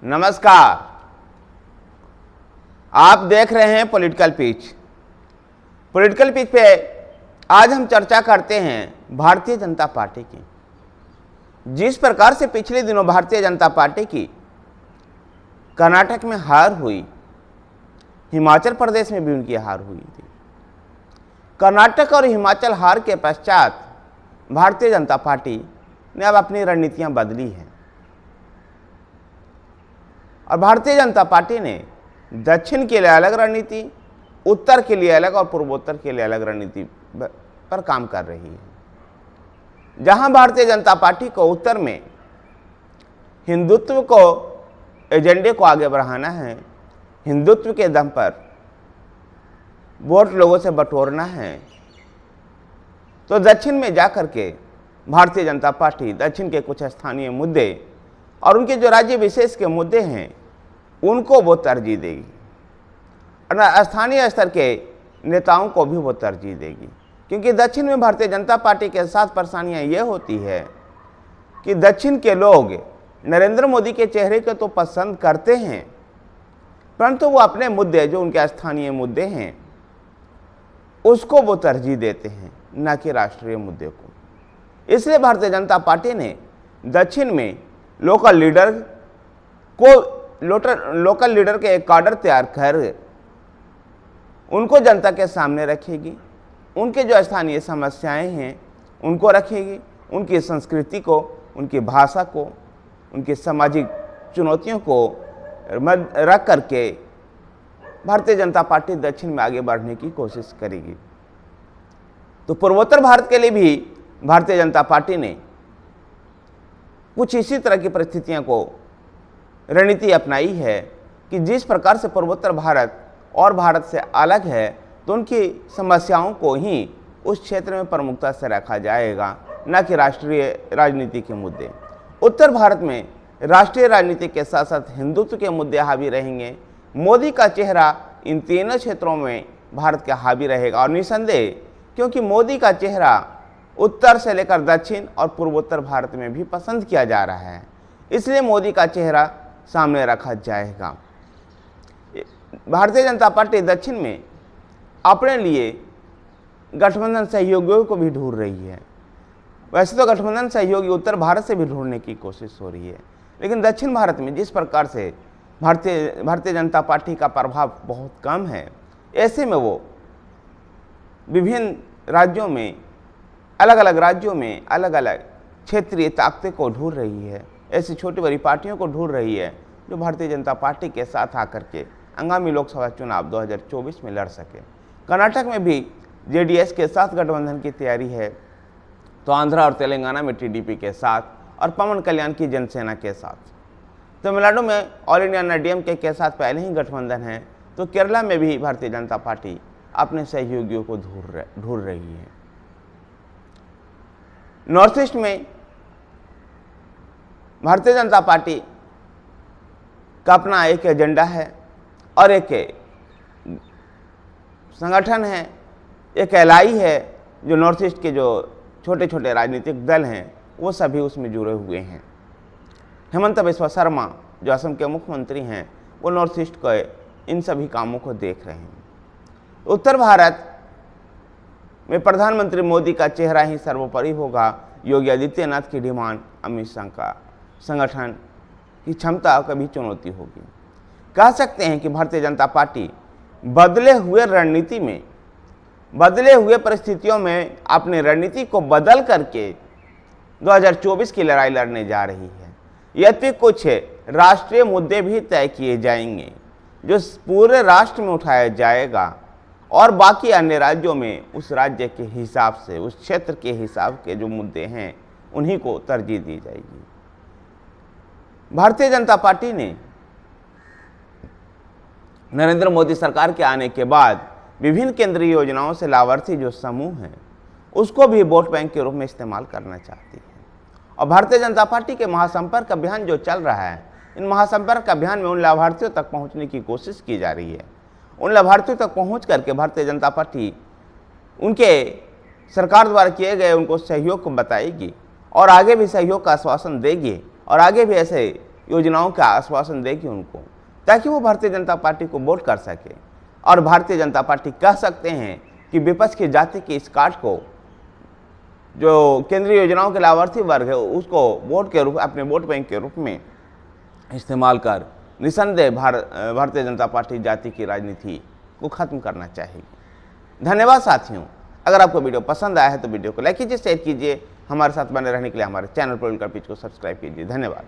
नमस्कार, आप देख रहे हैं पॉलिटिकल पिच। पॉलिटिकल पिच पे आज हम चर्चा करते हैं भारतीय जनता पार्टी की। जिस प्रकार से पिछले दिनों भारतीय जनता पार्टी की कर्नाटक में हार हुई, हिमाचल प्रदेश में भी उनकी हार हुई थी। कर्नाटक और हिमाचल हार के पश्चात भारतीय जनता पार्टी ने अब अपनी रणनीतियां बदली हैं और भारतीय जनता पार्टी ने दक्षिण के लिए अलग रणनीति, उत्तर के लिए अलग और पूर्वोत्तर के लिए अलग रणनीति पर काम कर रही है। जहां भारतीय जनता पार्टी को उत्तर में हिंदुत्व को एजेंडे को आगे बढ़ाना है, हिंदुत्व के दम पर वोट लोगों से बटोरना है, तो दक्षिण में जाकर के भारतीय जनता पार्टी दक्षिण के कुछ स्थानीय मुद्दे और उनके जो राज्य विशेष के मुद्दे हैं उनको वो तरजीह देगी और स्थानीय स्तर के नेताओं को भी वो तरजीह देगी। क्योंकि दक्षिण में भारतीय जनता पार्टी के साथ परेशानियां ये होती है कि दक्षिण के लोग नरेंद्र मोदी के चेहरे को तो पसंद करते हैं, परंतु वो अपने मुद्दे जो उनके स्थानीय मुद्दे हैं उसको वो तरजीह देते हैं, न कि राष्ट्रीय मुद्दे को। इसलिए भारतीय जनता पार्टी ने दक्षिण में लोकल लीडर के एक काडर तैयार कर उनको जनता के सामने रखेगी, उनके जो स्थानीय समस्याएं हैं उनको रखेगी, उनकी संस्कृति को, उनकी भाषा को, उनकी सामाजिक चुनौतियों को रख करके भारतीय जनता पार्टी दक्षिण में आगे बढ़ने की कोशिश करेगी। तो पूर्वोत्तर भारत के लिए भी भारतीय जनता पार्टी ने कुछ इसी तरह की परिस्थितियों को रणनीति अपनाई है कि जिस प्रकार से पूर्वोत्तर भारत और भारत से अलग है, तो उनकी समस्याओं को ही उस क्षेत्र में प्रमुखता से रखा जाएगा, न कि राष्ट्रीय राजनीति के मुद्दे। उत्तर भारत में राष्ट्रीय राजनीति के साथ साथ हिंदुत्व के मुद्दे हावी रहेंगे। मोदी का चेहरा इन तीनों क्षेत्रों में भारत का हावी रहेगा और निसंदेह, क्योंकि मोदी का चेहरा उत्तर से लेकर दक्षिण और पूर्वोत्तर भारत में भी पसंद किया जा रहा है, इसलिए मोदी का चेहरा सामने रखा जाएगा। भारतीय जनता पार्टी दक्षिण में अपने लिए गठबंधन सहयोगियों को भी ढूंढ रही है। वैसे तो गठबंधन सहयोगी उत्तर भारत से भी ढूंढने की कोशिश हो रही है, लेकिन दक्षिण भारत में जिस प्रकार से भारतीय जनता पार्टी का प्रभाव बहुत कम है, ऐसे में वो विभिन्न राज्यों में, अलग अलग राज्यों में अलग अलग क्षेत्रीय ताकतें को ढूंढ रही है, ऐसी छोटी बड़ी पार्टियों को ढूंढ रही है जो भारतीय जनता पार्टी के साथ आकर के आगामी लोकसभा चुनाव 2024 में लड़ सके। कर्नाटक में भी जेडीएस के साथ गठबंधन की तैयारी है, तो आंध्रा और तेलंगाना में टीडीपी के साथ और पवन कल्याण की जनसेना के साथ। तमिलनाडु में ऑल इंडिया अन्ना डीएमके के साथ पहले ही गठबंधन है, तो केरला में भी भारतीय जनता पार्टी अपने सहयोगियों को ढूंढ रही है। नॉर्थ ईस्ट में भारतीय जनता पार्टी का अपना एक एजेंडा है और एक संगठन है, एक एलआई है, जो नॉर्थ ईस्ट के जो छोटे छोटे राजनीतिक दल हैं वो सभी उसमें जुड़े हुए हैं। हेमंत बिस्वा शर्मा जो असम के मुख्यमंत्री हैं, वो नॉर्थ ईस्ट के इन सभी कामों को देख रहे हैं। उत्तर भारत में प्रधानमंत्री मोदी का चेहरा ही सर्वोपरि होगा। योगी आदित्यनाथ की डिमांड, अमित शाह का संगठन की क्षमता कभी चुनौती होगी। कह सकते हैं कि भारतीय जनता पार्टी बदले हुए रणनीति में, बदले हुए परिस्थितियों में अपनी रणनीति को बदल करके 2024 की लड़ाई लड़ने जा रही है। यद्यपि कुछ राष्ट्रीय मुद्दे भी तय किए जाएंगे जो पूरे राष्ट्र में उठाया जाएगा और बाकी अन्य राज्यों में उस राज्य के हिसाब से, उस क्षेत्र के हिसाब के जो मुद्दे हैं उन्हीं को तरजीह दी जाएगी। भारतीय जनता पार्टी ने नरेंद्र मोदी सरकार के आने के बाद विभिन्न केंद्रीय योजनाओं से लाभार्थी जो समूह हैं उसको भी वोट बैंक के रूप में इस्तेमाल करना चाहती है। और भारतीय जनता पार्टी के महासंपर्क अभियान जो चल रहा है, इन महासंपर्क अभियान में उन लाभार्थियों तक पहुंचने की कोशिश की जा रही है। उन लाभार्थियों तक पहुंच करके भारतीय जनता पार्टी उनके सरकार द्वारा किए गए उनको सहयोग को बताएगी और आगे भी सहयोग का आश्वासन देगी और आगे भी ऐसे योजनाओं का आश्वासन देगी उनको, ताकि वो भारतीय जनता पार्टी को वोट कर सके और भारतीय जनता पार्टी कह सकते हैं कि विपक्ष की जाति के इस कार्ड को, जो केंद्रीय योजनाओं के लाभार्थी वर्ग है, उसको वोट के रूप, अपने वोट बैंक के रूप में इस्तेमाल कर निसंदेह भारतीय जनता पार्टी जाति की राजनीति को खत्म करना चाहेगी। धन्यवाद साथियों। अगर आपको वीडियो पसंद आया है तो वीडियो को लाइक कीजिए, शेयर कीजिए। हमारे साथ बने रहने के लिए हमारे चैनल पोलिटिकल पिच को सब्सक्राइब कीजिए। धन्यवाद।